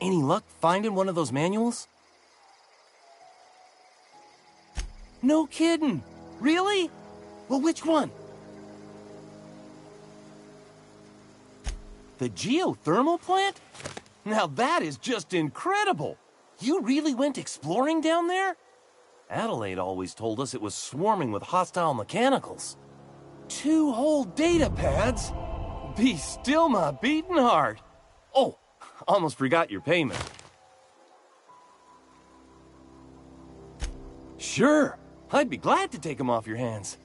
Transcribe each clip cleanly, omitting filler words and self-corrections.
Any luck finding one of those manuals? No kidding! Really? Well, which one? The geothermal plant? Now that is just incredible! You really went exploring down there? Adelaide always told us it was swarming with hostile mechanicals. 2 whole data pads? Be still my beating heart. Oh, almost forgot your payment. Sure, I'd be glad to take them off your hands.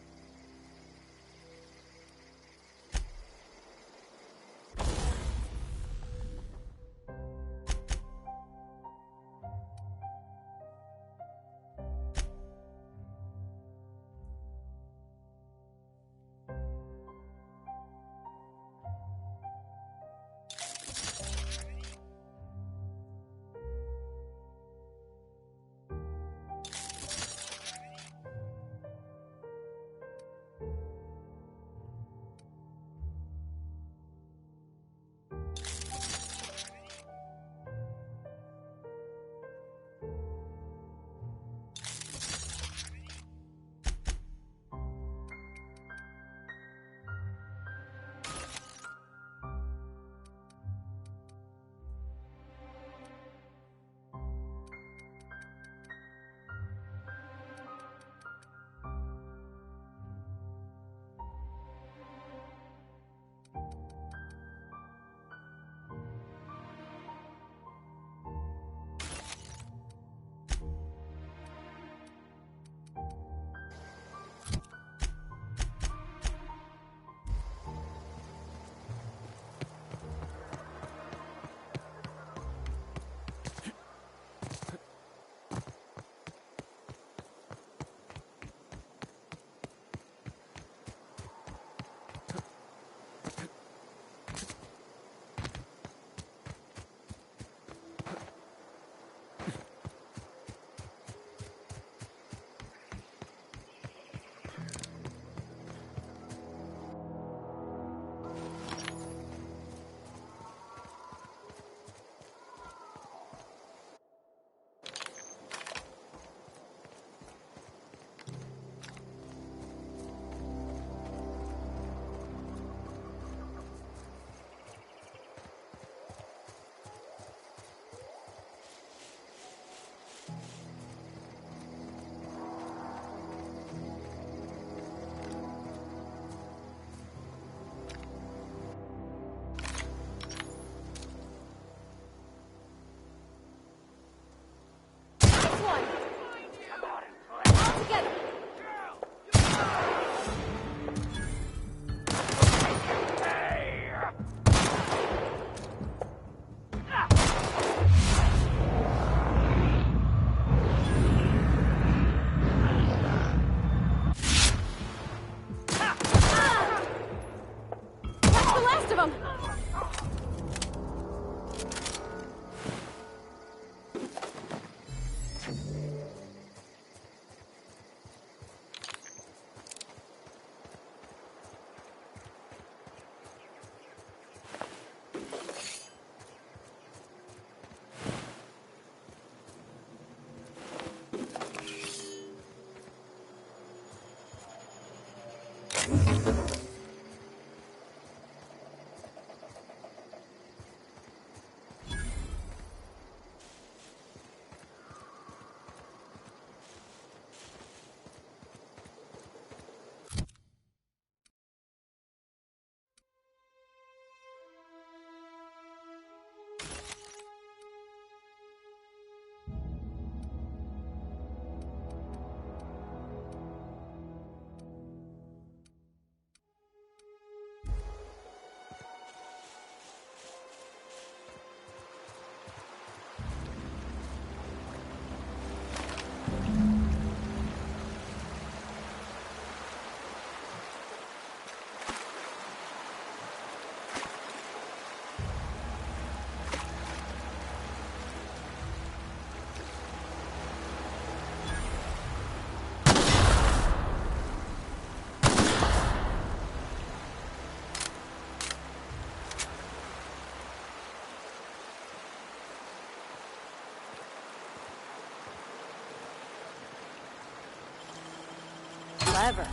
Clever.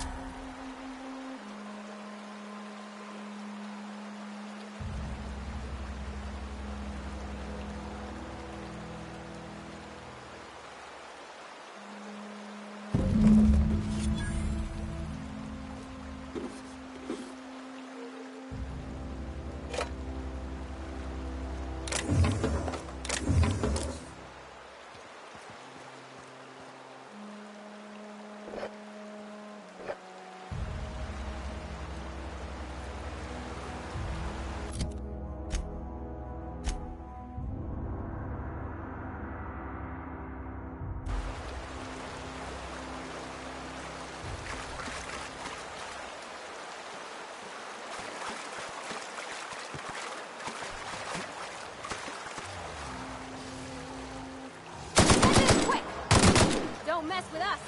Don't mess with us!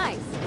Nice.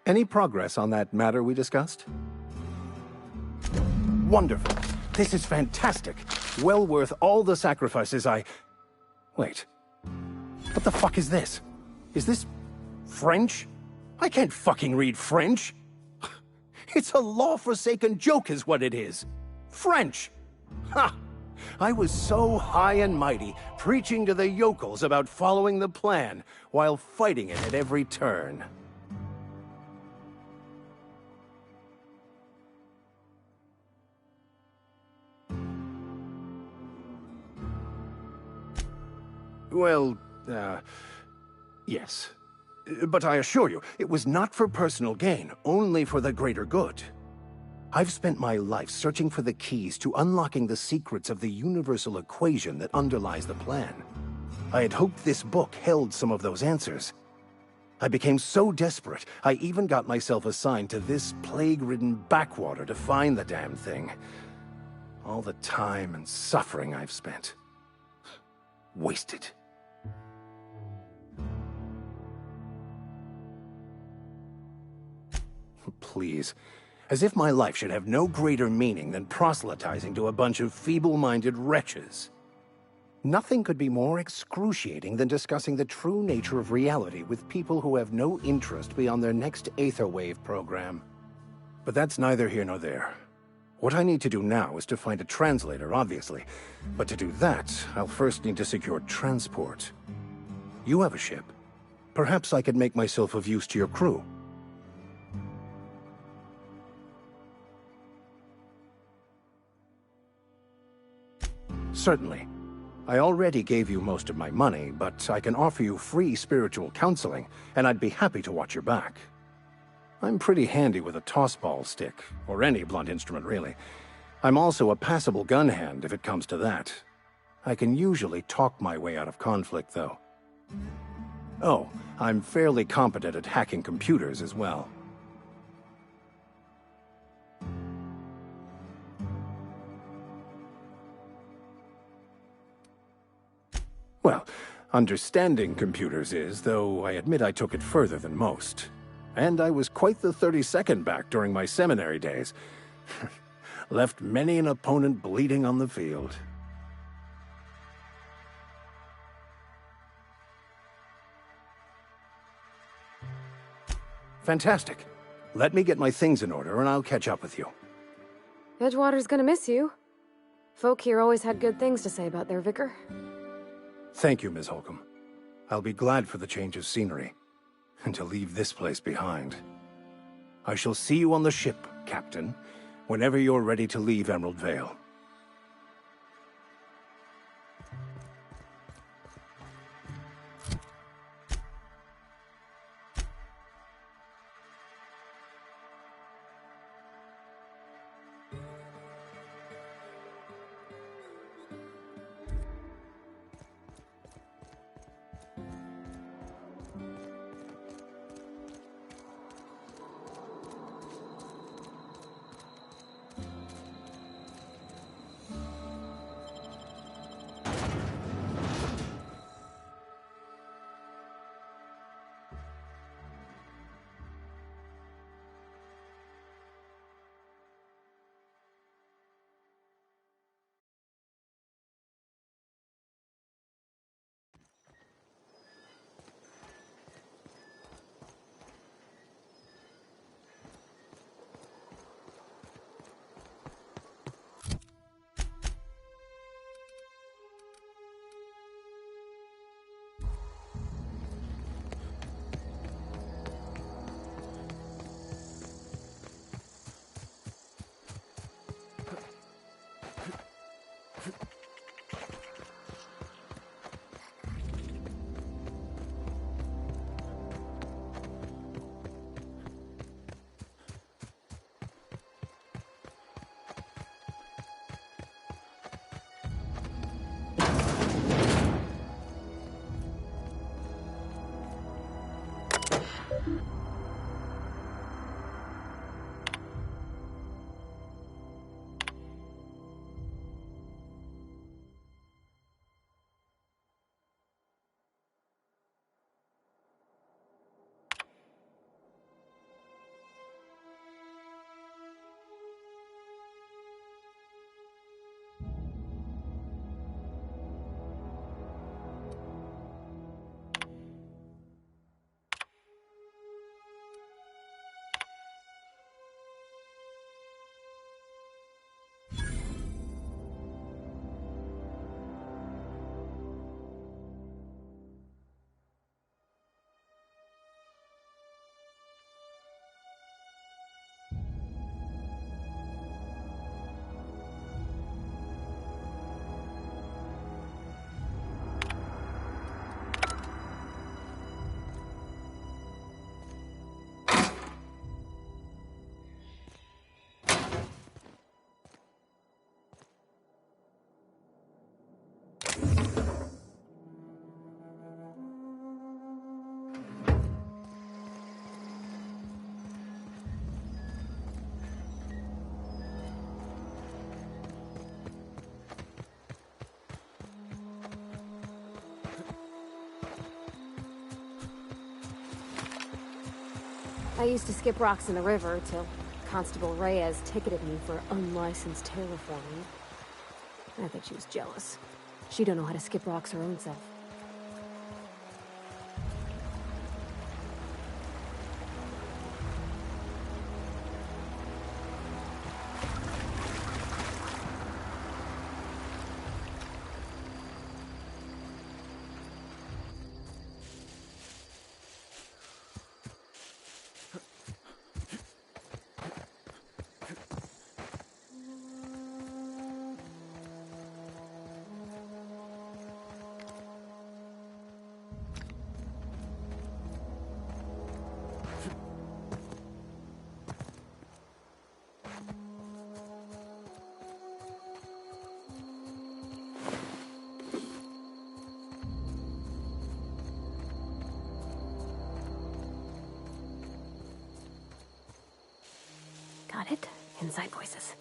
Any progress on that matter we discussed? Wonderful. This is fantastic. Well worth all the sacrifices I... Wait. What the fuck is this? Is this... French? I can't fucking read French. It's a law-forsaken joke is what it is. French! Ha! I was so high and mighty, preaching to the yokels about following the plan, while fighting it at every turn. Well, yes. But I assure you, it was not for personal gain, only for the greater good. I've spent my life searching for the keys to unlocking the secrets of the universal equation that underlies the plan. I had hoped this book held some of those answers. I became so desperate, I even got myself assigned to this plague-ridden backwater to find the damn thing. All the time and suffering I've spent. Wasted. Please. As if my life should have no greater meaning than proselytizing to a bunch of feeble-minded wretches. Nothing could be more excruciating than discussing the true nature of reality with people who have no interest beyond their next Aetherwave program. But that's neither here nor there. What I need to do now is to find a translator, obviously. But to do that, I'll first need to secure transport. You have a ship. Perhaps I could make myself of use to your crew. Certainly. I already gave you most of my money, but I can offer you free spiritual counseling, and I'd be happy to watch your back. I'm pretty handy with a tossball stick, or any blunt instrument really. I'm also a passable gun hand if it comes to that. I can usually talk my way out of conflict, though. Oh, I'm fairly competent at hacking computers as well. Well, understanding computers is, though I admit I took it further than most. And I was quite the 32nd back during my seminary days. Left many an opponent bleeding on the field. Fantastic. Let me get my things in order and I'll catch up with you. Edgewater's gonna miss you. Folk here always had good things to say about their vicar. Thank you, Ms. Holcomb. I'll be glad for the change of scenery, and to leave this place behind. I shall see you on the ship, Captain, whenever you're ready to leave Emerald Vale. I used to skip rocks in the river till Constable Reyes ticketed me for unlicensed terraforming. I think she was jealous. She don't know how to skip rocks her own self. Got it? Inside voices.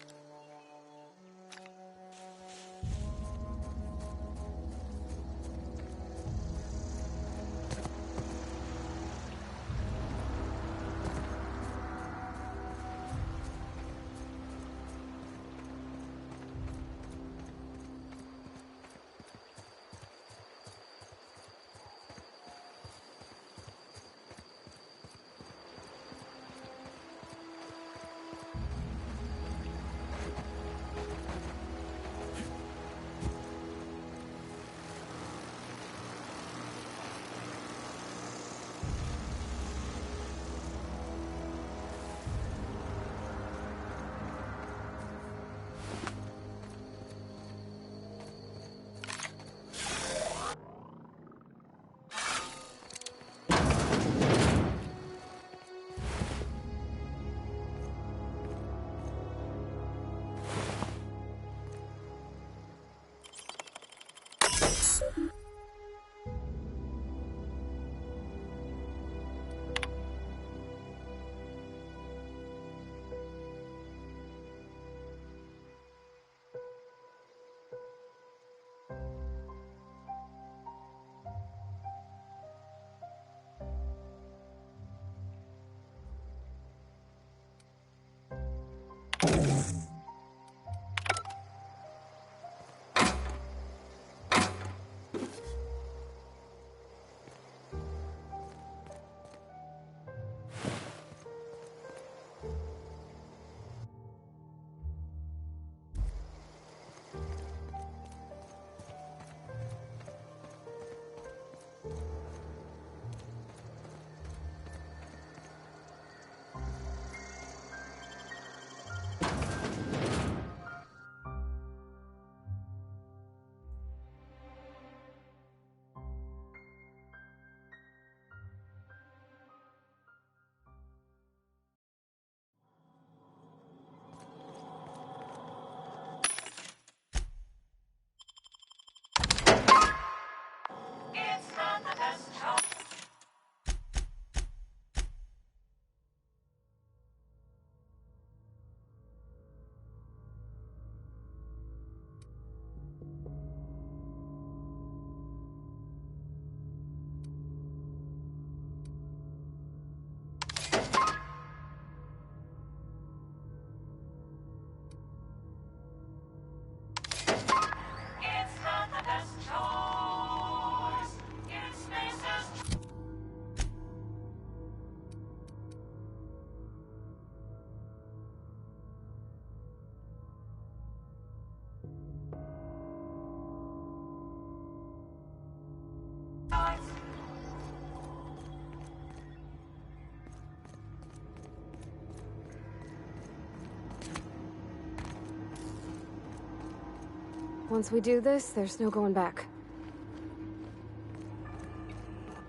Once we do this, there's no going back.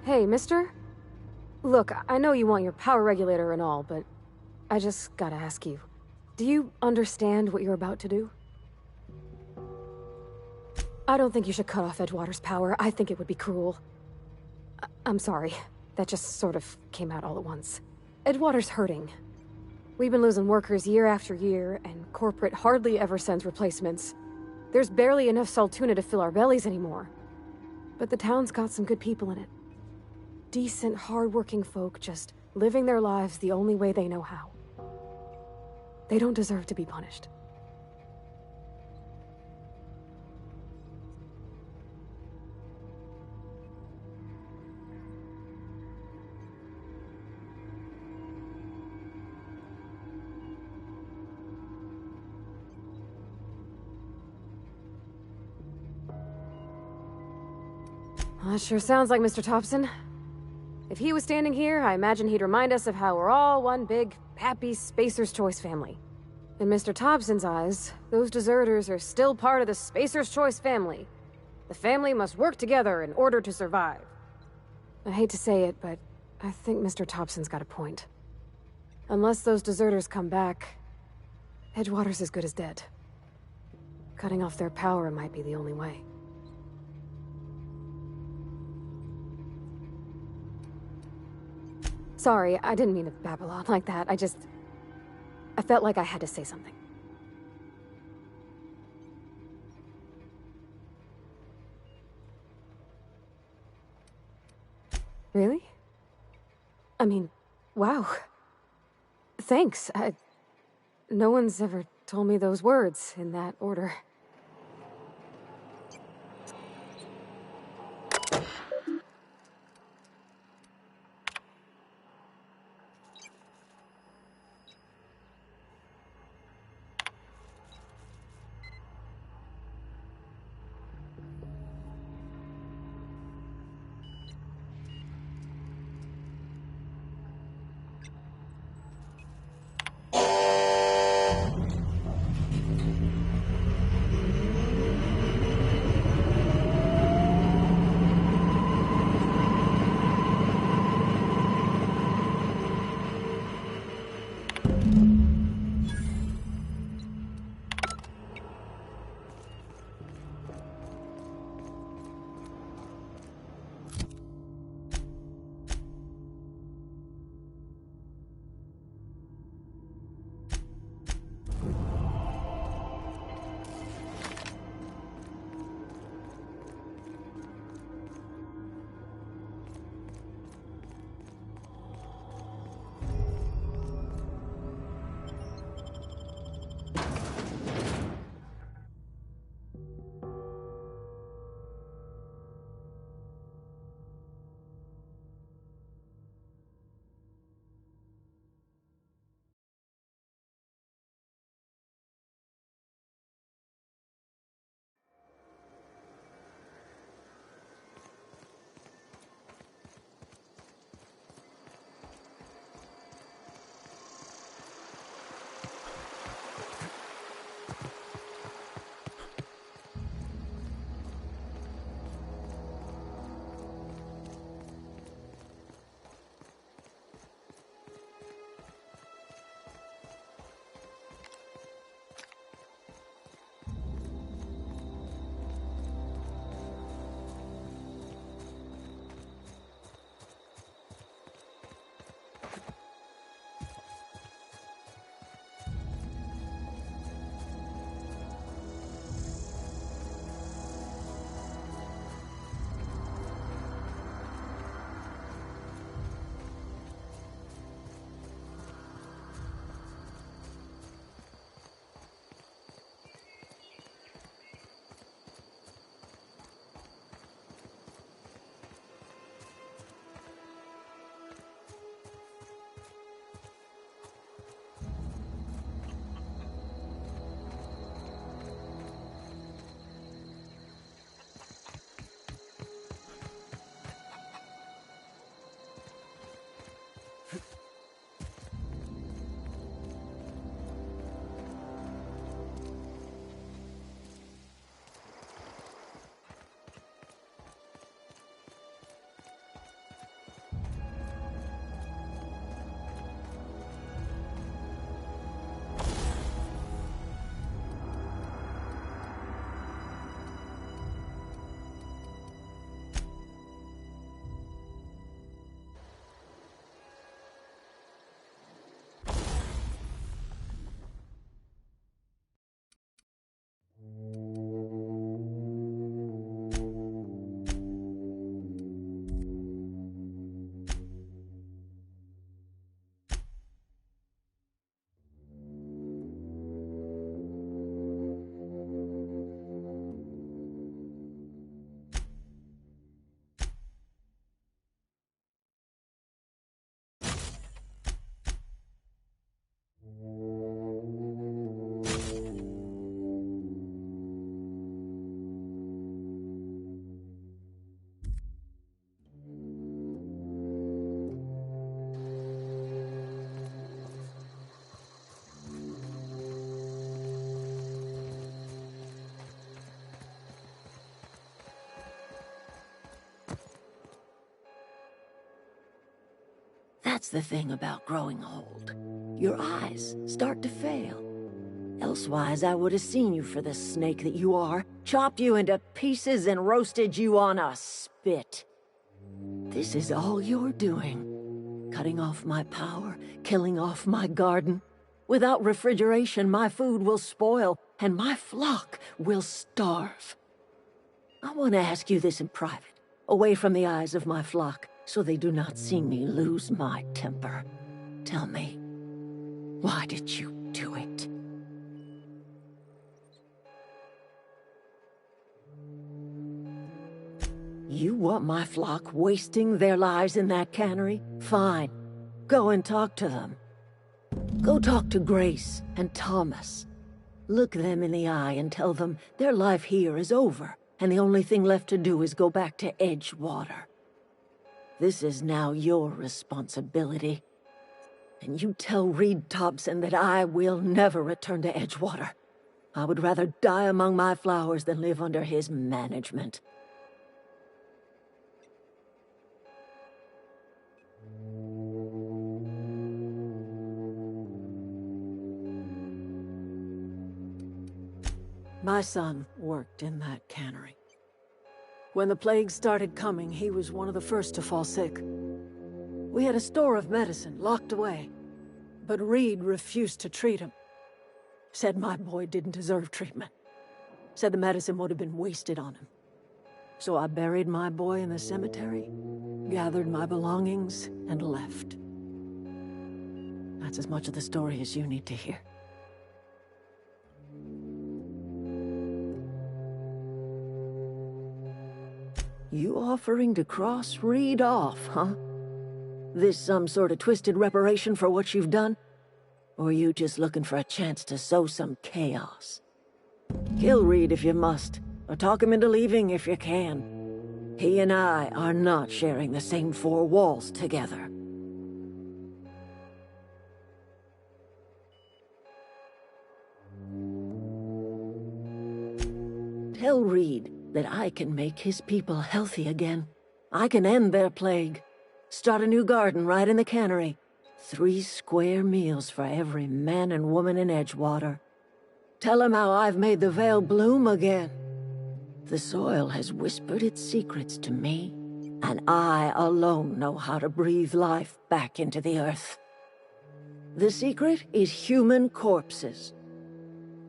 Hey, mister? Look, I know you want your power regulator and all, but I just gotta ask you. Do you understand what you're about to do? I don't think you should cut off Edgewater's power. I think it would be cruel. I'm sorry. That just sort of came out all at once. Edgewater's hurting. We've been losing workers year after year, and corporate hardly ever sends replacements. There's barely enough Saltuna to fill our bellies anymore. But the town's got some good people in it. Decent, hard-working folk just living their lives the only way they know how. They don't deserve to be punished. Well, that sure sounds like Mr. Thompson. If he was standing here, I imagine he'd remind us of how we're all one big, happy Spacer's Choice family. In Mr. Thompson's eyes, those deserters are still part of the Spacer's Choice family. The family must work together in order to survive. I hate to say it, but I think Mr. Thompson's got a point. Unless those deserters come back, Edgewater's as good as dead. Cutting off their power might be the only way. Sorry, I didn't mean to babble on like that. I felt like I had to say something. Really? I mean, wow. Thanks. No one's ever told me those words in that order. That's the thing about growing old. Your eyes start to fail. Elsewise, I would have seen you for the snake that you are, chopped you into pieces and roasted you on a spit. This is all you're doing. Cutting off my power, killing off my garden. Without refrigeration, my food will spoil, and my flock will starve. I want to ask you this in private, away from the eyes of my flock, so they do not see me lose my temper. Tell me, why did you do it? You want my flock wasting their lives in that cannery? Fine. Go and talk to them. Go talk to Grace and Thomas. Look them in the eye and tell them their life here is over, and the only thing left to do is go back to Edgewater. This is now your responsibility. And you tell Reed Thompson that I will never return to Edgewater. I would rather die among my flowers than live under his management. My son worked in that cannery. When the plague started coming, he was one of the first to fall sick. We had a store of medicine locked away, but Reed refused to treat him. Said my boy didn't deserve treatment. Said the medicine would have been wasted on him. So I buried my boy in the cemetery, gathered my belongings, and left. That's as much of the story as you need to hear. You offering to cross Reed off, huh? This some sort of twisted reparation for what you've done? Or you just looking for a chance to sow some chaos? Kill Reed if you must, or talk him into leaving if you can. He and I are not sharing the same four walls together. Tell Reed that I can make his people healthy again. I can end their plague. Start a new garden right in the cannery. 3 square meals for every man and woman in Edgewater. Tell him how I've made the Vale bloom again. The soil has whispered its secrets to me, and I alone know how to breathe life back into the earth. The secret is human corpses.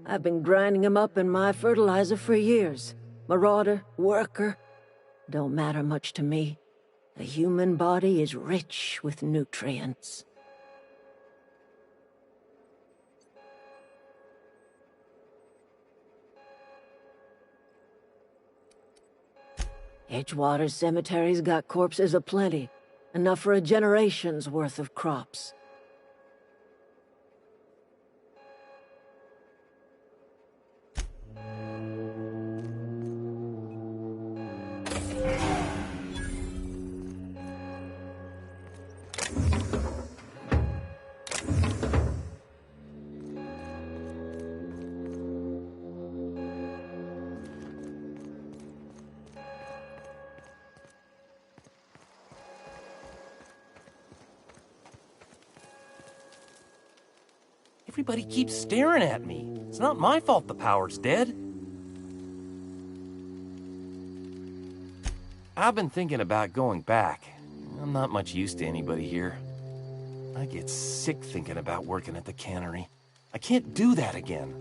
I've been grinding them up in my fertilizer for years. Marauder, worker, don't matter much to me. The human body is rich with nutrients. Edgewater's cemetery's got corpses aplenty, enough for a generation's worth of crops. Everybody keeps staring at me. It's not my fault the power's dead. I've been thinking about going back. I'm not much use to anybody here. I get sick thinking about working at the cannery. I can't do that again.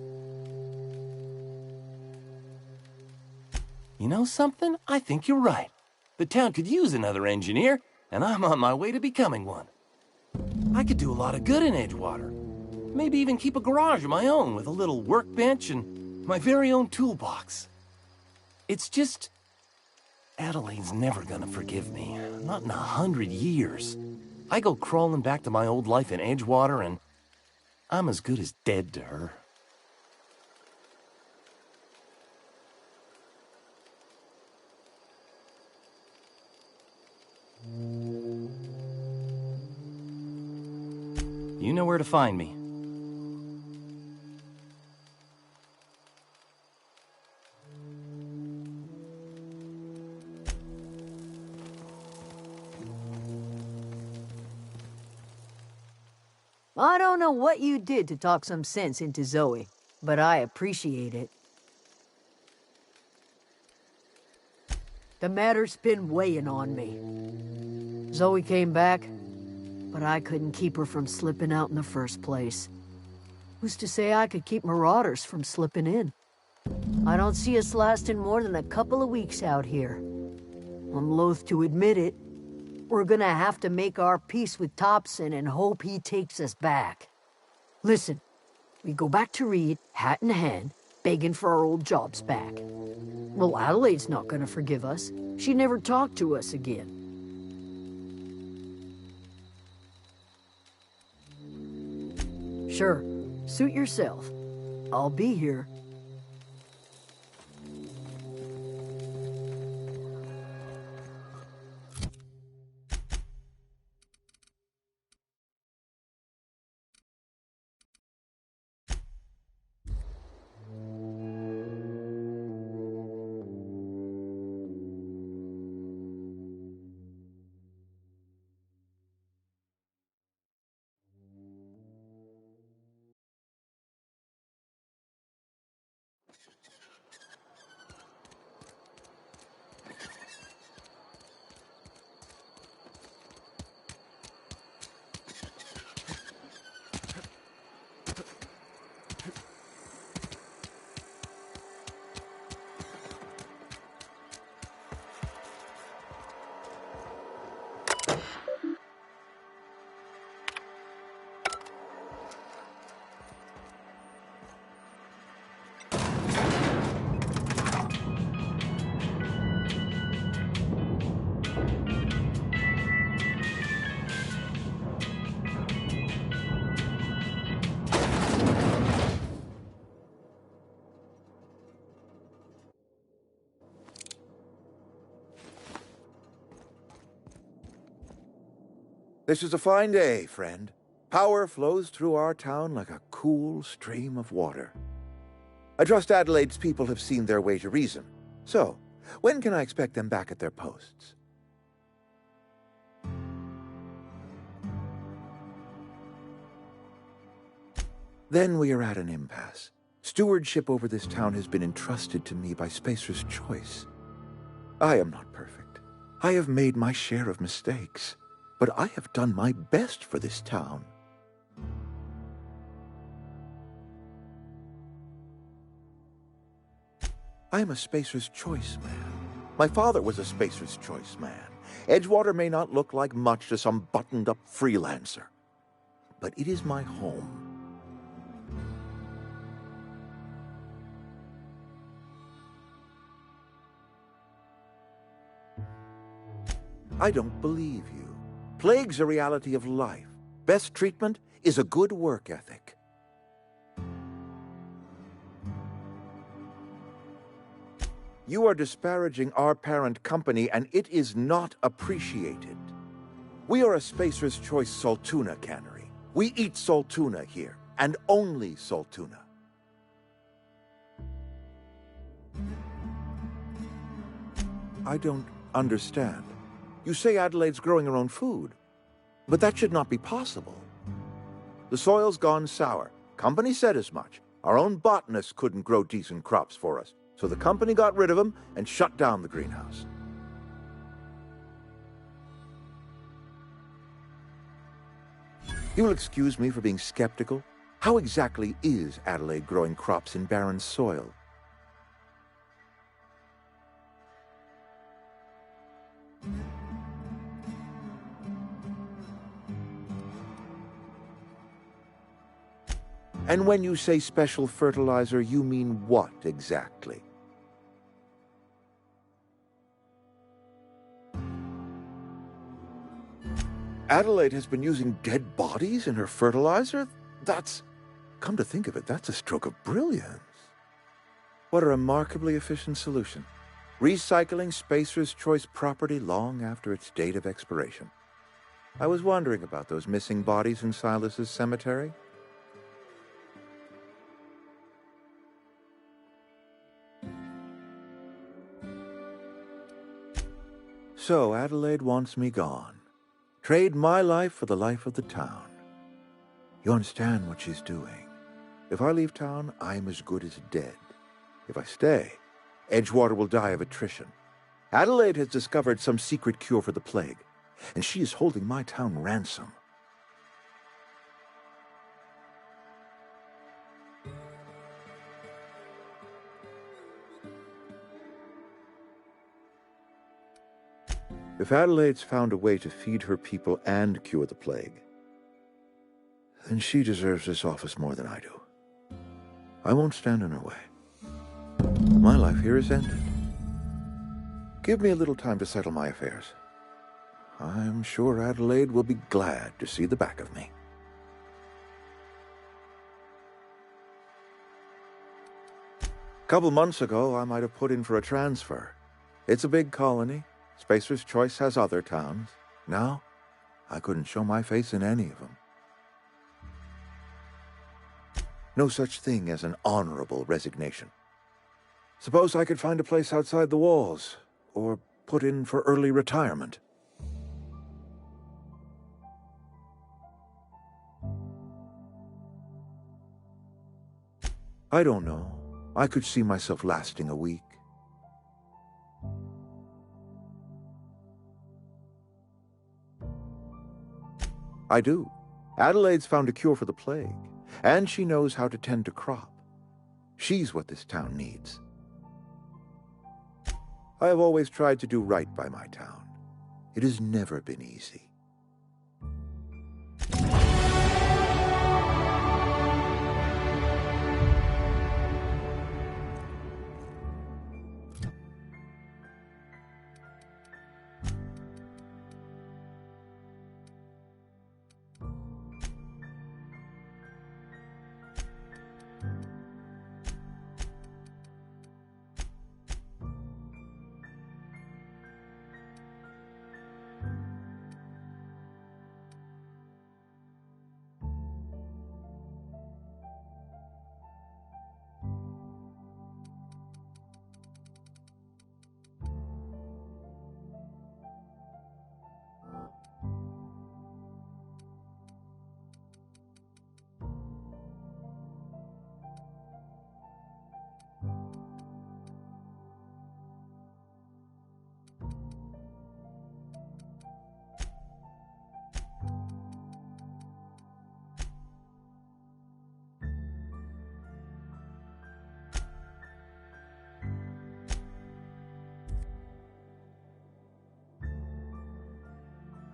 You know something? I think you're right. The town could use another engineer, and I'm on my way to becoming one. I could do a lot of good in Edgewater. Maybe even keep a garage of my own with a little workbench and my very own toolbox. It's just... Adelaide's never gonna forgive me. Not in 100 years. I go crawling back to my old life in Edgewater and I'm as good as dead to her. You know where to find me. I don't know what you did to talk some sense into Zoe, but I appreciate it. The matter's been weighing on me. Zoe came back, but I couldn't keep her from slipping out in the first place. Who's to say I could keep marauders from slipping in? I don't see us lasting more than a couple of weeks out here. I'm loath to admit it. We're gonna have to make our peace with Thompson and hope he takes us back. Listen, we go back to Reed, hat in hand, begging for our old jobs back. Well, Adelaide's not gonna forgive us. She never talked to us again. Sure, suit yourself. I'll be here. This is a fine day, friend. Power flows through our town like a cool stream of water. I trust Adelaide's people have seen their way to reason. So, when can I expect them back at their posts? Then we are at an impasse. Stewardship over this town has been entrusted to me by Spacer's Choice. I am not perfect. I have made my share of mistakes. But I have done my best for this town. I am a Spacer's Choice man. My father was a Spacer's Choice man. Edgewater may not look like much to some buttoned-up freelancer, but it is my home. I don't believe you. Plague's a reality of life. Best treatment is a good work ethic. You are disparaging our parent company, and it is not appreciated. We are a Spacer's Choice Saltuna cannery. We eat saltuna here, and only saltuna. I don't understand. You say Adelaide's growing her own food, but that should not be possible. The soil's gone sour. Company said as much. Our own botanists couldn't grow decent crops for us, so the company got rid of them and shut down the greenhouse. You will excuse me for being skeptical. How exactly is Adelaide growing crops in barren soil? And when you say special fertilizer, you mean what exactly? Adelaide has been using dead bodies in her fertilizer? Come to think of it, that's a stroke of brilliance. What a remarkably efficient solution. Recycling Spacer's Choice property long after its date of expiration. I was wondering about those missing bodies in Silas's cemetery. So Adelaide wants me gone. Trade my life for the life of the town. You understand what she's doing. If I leave town, I'm as good as dead. If I stay, Edgewater will die of attrition. Adelaide has discovered some secret cure for the plague, and she is holding my town ransom. If Adelaide's found a way to feed her people and cure the plague, then she deserves this office more than I do. I won't stand in her way. My life here is ended. Give me a little time to settle my affairs. I'm sure Adelaide will be glad to see the back of me. A couple months ago, I might have put in for a transfer. It's a big colony. Spacer's Choice has other towns. Now, I couldn't show my face in any of them. No such thing as an honorable resignation. Suppose I could find a place outside the walls, or put in for early retirement. I don't know. I could see myself lasting a week. I do. Adelaide's found a cure for the plague, and she knows how to tend a crop. She's what this town needs. I have always tried to do right by my town. It has never been easy.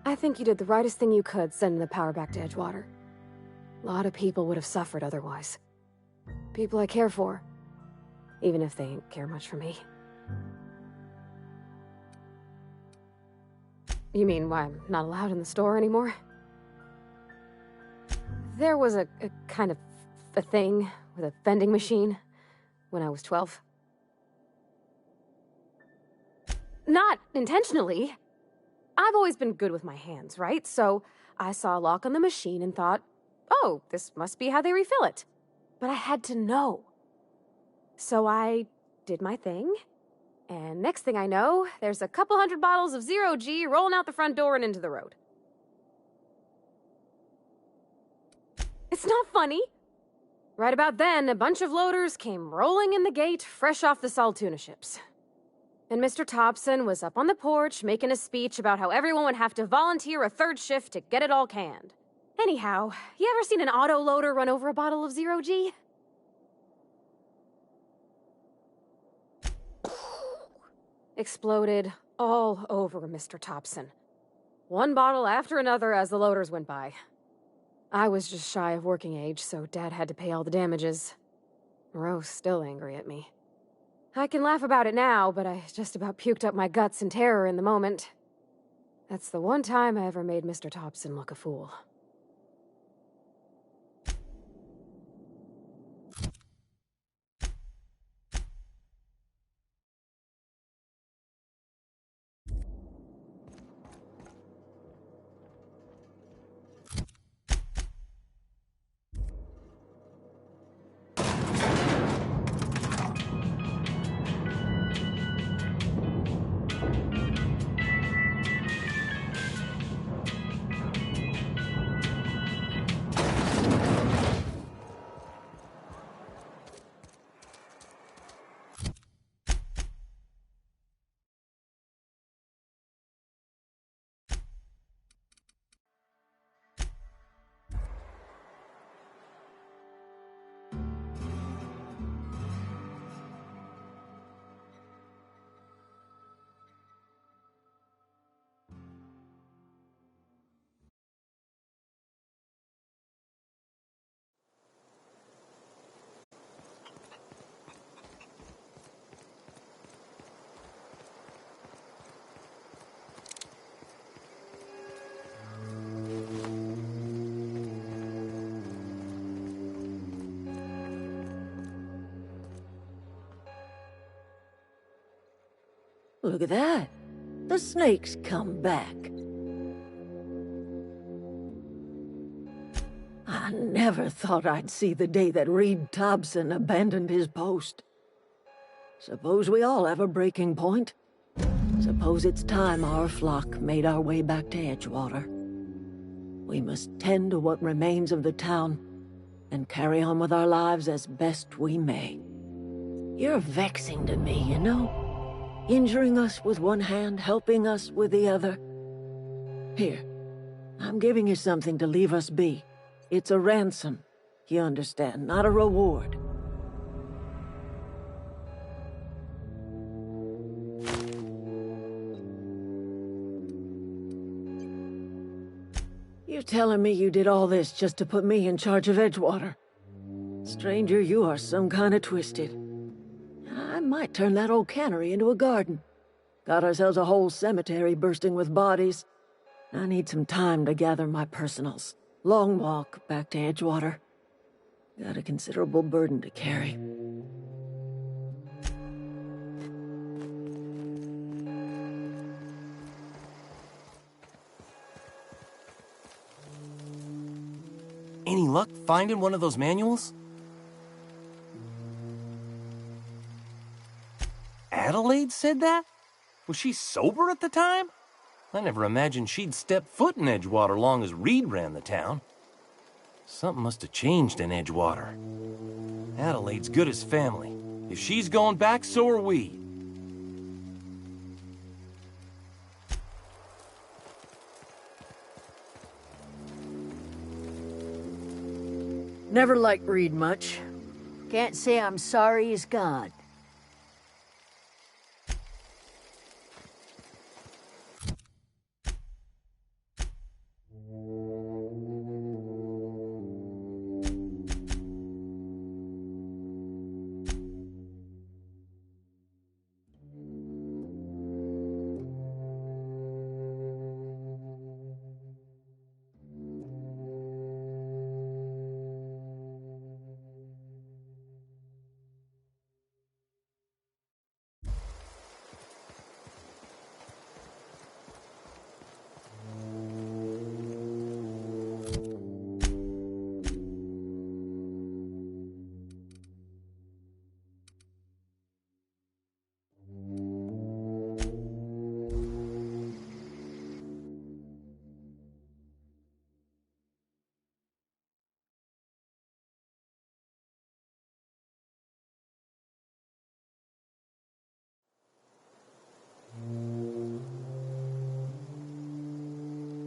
I think you did the rightest thing you could, sending the power back to Edgewater. A lot of people would have suffered otherwise. People I care for, even if they ain't care much for me. You mean why I'm not allowed in the store anymore? There was a kind of a thing with a vending machine when I was 12. Not intentionally. I've always been good with my hands, right? So I saw a lock on the machine and thought, oh, this must be how they refill it. But I had to know. So I did my thing, and next thing I know, there's a couple hundred bottles of 0G rolling out the front door and into the road. It's not funny. Right about then, a bunch of loaders came rolling in the gate, fresh off the Saltuna ships. And Mr. Thompson was up on the porch making a speech about how everyone would have to volunteer a third shift to get it all canned. Anyhow, you ever seen an auto loader run over a bottle of 0G? Exploded all over Mr. Thompson. One bottle after another as the loaders went by. I was just shy of working age, so Dad had to pay all the damages. Moreau's still angry at me. I can laugh about it now, but I just about puked up my guts in terror in the moment. That's the one time I ever made Mr. Thompson look a fool. Look at that. The snake's come back. I never thought I'd see the day that Reed Thompson abandoned his post. Suppose we all have a breaking point. Suppose it's time our flock made our way back to Edgewater. We must tend to what remains of the town and carry on with our lives as best we may. You're vexing to me, you know? Injuring us with one hand, helping us with the other. Here, I'm giving you something to leave us be. It's a ransom, you understand, not a reward. You're telling me you did all this just to put me in charge of Edgewater? Stranger, you are some kind of twisted. I might turn that old cannery into a garden. Got ourselves a whole cemetery bursting with bodies. I need some time to gather my personals. Long walk back to Edgewater. Got a considerable burden to carry. Any luck finding one of those manuals? Adelaide said that? Was she sober at the time? I never imagined she'd step foot in Edgewater long as Reed ran the town. Something must have changed in Edgewater. Adelaide's good as family. If she's going back, so are we. Never liked Reed much. Can't say I'm sorry he's gone.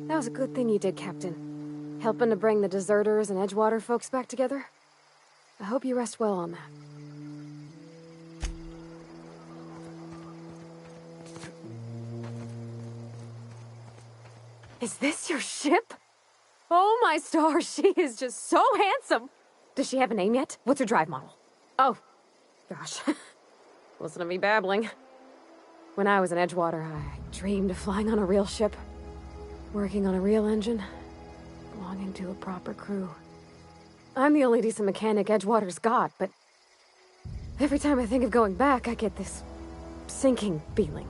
That was a good thing you did, Captain. Helping to bring the deserters and Edgewater folks back together. I hope you rest well on that. Is this your ship? Oh my stars, she is just so handsome! Does she have a name yet? What's her drive model? Oh, gosh. Listen to me babbling. When I was in Edgewater, I dreamed of flying on a real ship. Working on a real engine. Belonging to a proper crew. I'm the only decent mechanic Edgewater's got, but every time I think of going back, I get this sinking feeling.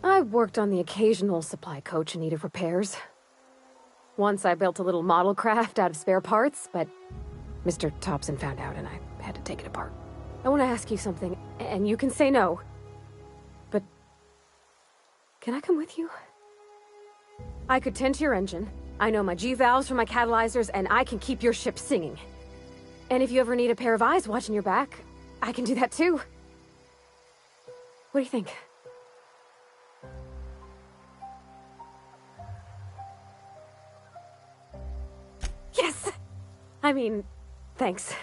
I worked on the occasional supply coach in need of repairs. Once I built a little model craft out of spare parts, but Mr. Thompson found out and I had to take it apart. I want to ask you something, and you can say no. But can I come with you? I could tend to your engine. I know my G-valves for my catalyzers, and I can keep your ship singing. And if you ever need a pair of eyes watching your back, I can do that too. What do you think? Yes! I mean, thanks.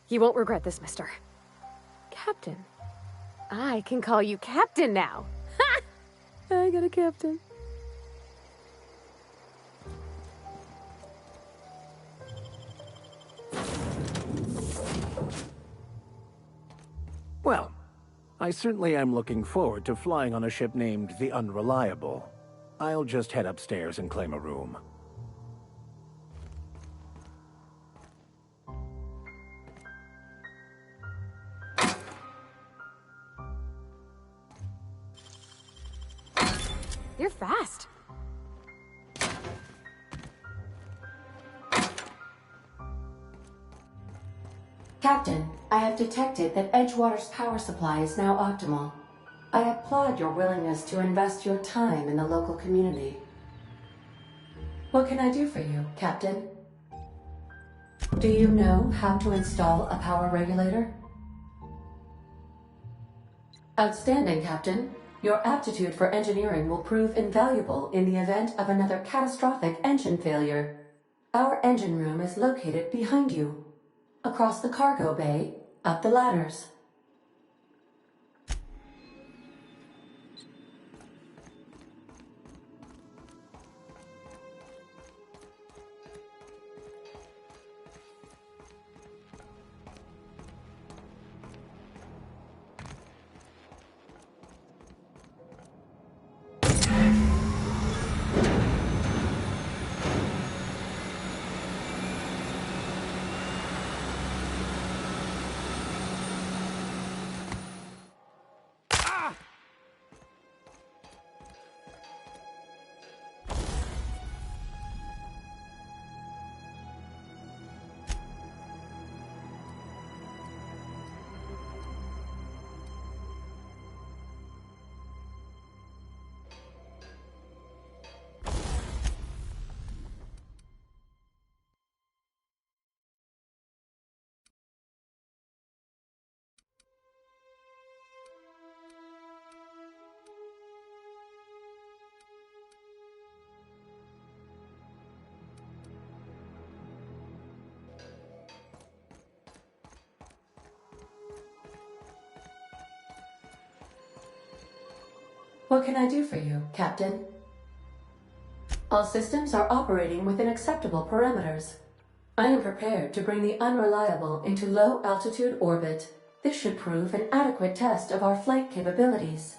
You won't regret this, mister. Captain. I can call you Captain now. Ha! I got a captain. Well, I certainly am looking forward to flying on a ship named the Unreliable. I'll just head upstairs and claim a room. Captain, I have detected that Edgewater's power supply is now optimal. I applaud your willingness to invest your time in the local community. What can I do for you, Captain? Do you know how to install a power regulator? Outstanding, Captain. Your aptitude for engineering will prove invaluable in the event of another catastrophic engine failure. Our engine room is located behind you. Across the cargo bay, up the ladders. What can I do for you, Captain? All systems are operating within acceptable parameters. I am prepared to bring the unreliable into low-altitude orbit. This should prove an adequate test of our flight capabilities.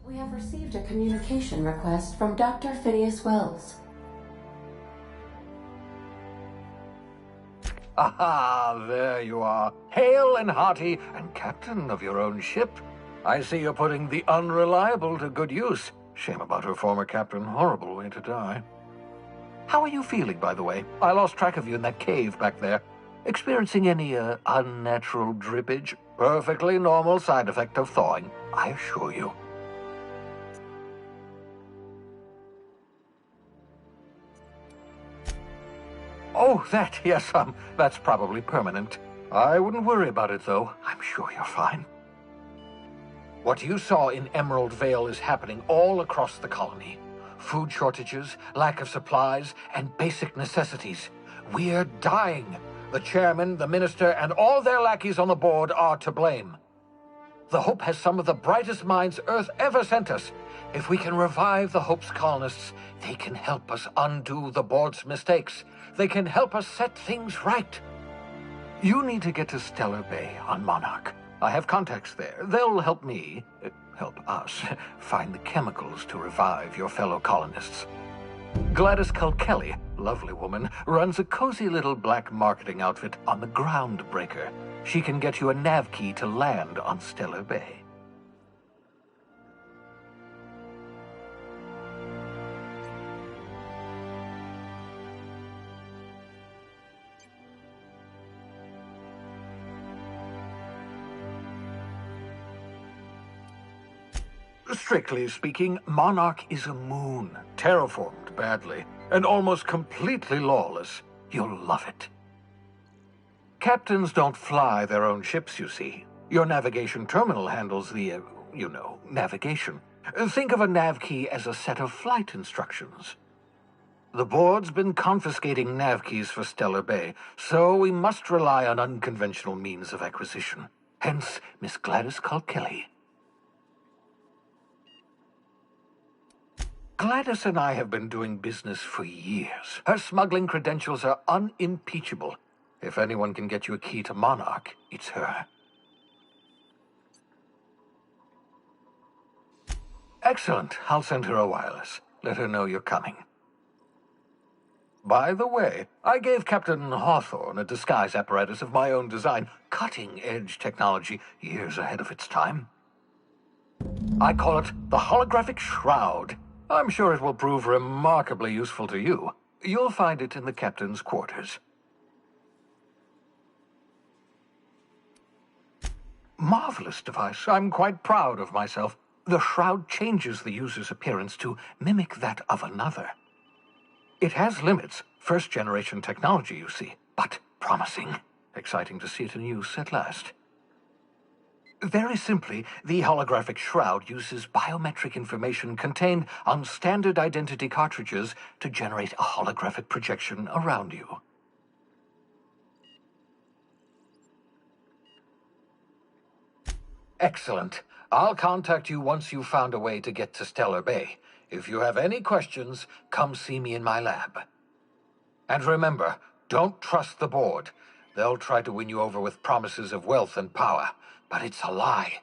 We have received a communication request from Dr. Phineas Wells. Aha, there you are. Hale and hearty, and captain of your own ship. I see you're putting the unreliable to good use. Shame about her former captain. Horrible way to die. How are you feeling, by the way? I lost track of you in that cave back there. Experiencing any, unnatural drippage? Perfectly normal side effect of thawing, I assure you. Oh, yes, that's probably permanent. I wouldn't worry about it, though. I'm sure you're fine. What you saw in Emerald Vale is happening all across the colony. Food shortages, lack of supplies, and basic necessities. We're dying. The chairman, the minister, and all their lackeys on the board are to blame. The Hope has some of the brightest minds Earth ever sent us. If we can revive the Hope's colonists, they can help us undo the board's mistakes. They can help us set things right. You need to get to Stellar Bay on Monarch. I have contacts there. They'll help me, help us, find the chemicals to revive your fellow colonists. Gladys Kelly, lovely woman, runs a cozy little black marketing outfit on the Groundbreaker. She can get you a nav key to land on Stellar Bay. Strictly speaking, Monarch is a moon, terraformed badly, and almost completely lawless. You'll love it. Captains don't fly their own ships, you see. Your navigation terminal handles the, navigation. Think of a nav key as a set of flight instructions. The board's been confiscating nav keys for Stellar Bay, so we must rely on unconventional means of acquisition. Hence, Miss Gladys Kelly. Gladys and I have been doing business for years. Her smuggling credentials are unimpeachable. If anyone can get you a key to Monarch, it's her. Excellent. I'll send her a wireless. Let her know you're coming. By the way, I gave Captain Hawthorne a disguise apparatus of my own design, cutting-edge technology years ahead of its time. I call it the Holographic Shroud. I'm sure it will prove remarkably useful to you. You'll find it in the captain's quarters. Marvelous device. I'm quite proud of myself. The shroud changes the user's appearance to mimic that of another. It has limits. First-generation technology, you see, but promising. Exciting to see it in use at last. Very simply, the holographic shroud uses biometric information contained on standard identity cartridges to generate a holographic projection around you. Excellent. I'll contact you once you've found a way to get to Stellar Bay. If you have any questions, come see me in my lab. And remember, don't trust the board. They'll try to win you over with promises of wealth and power, but it's a lie.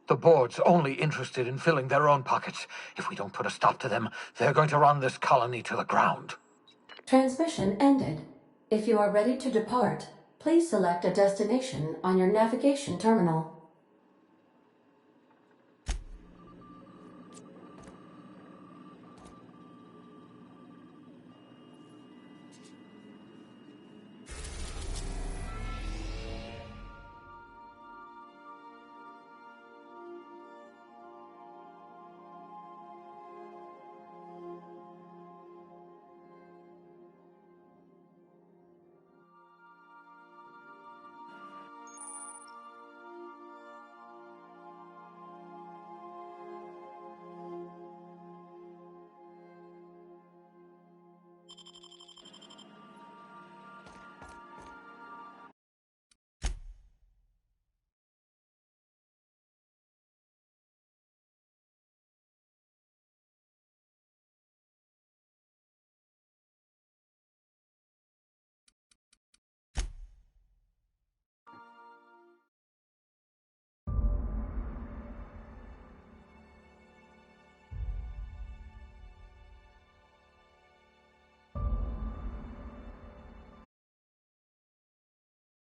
The board's only interested in filling their own pockets. If we don't put a stop to them, they're going to run this colony to the ground. Transmission ended. If you are ready to depart, please select a destination on your navigation terminal.